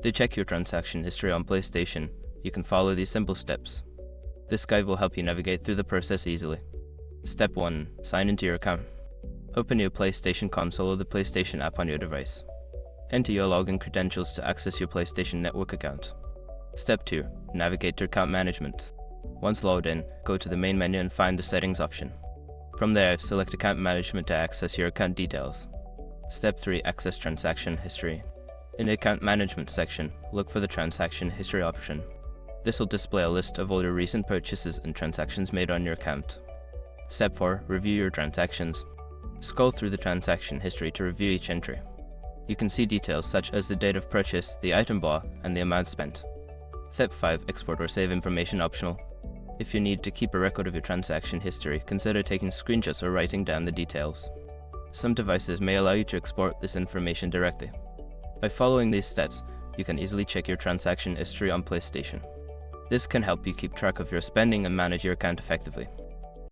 To check your transaction history on PlayStation, you can follow these simple steps. This guide will help you navigate through the process easily. Step 1. Sign into your account. Open your PlayStation console or the PlayStation app on your device. Enter your login credentials to access your PlayStation Network account. Step 2. Navigate to account management. Once logged in, go to the main menu and find the settings option. From there, select account management to access your account details. Step 3. Access transaction history. In the account management section, look for the transaction history option. This will display a list of all your recent purchases and transactions made on your account. Step 4. Review your transactions. Scroll through the transaction history to review each entry. You can see details such as the date of purchase, the item bought, and the amount spent. Step 5. Export or save information optional. If you need to keep a record of your transaction history, consider taking screenshots or writing down the details. Some devices may allow you to export this information directly. By following these steps, you can easily check your transaction history on PlayStation. This can help you keep track of your spending and manage your account effectively.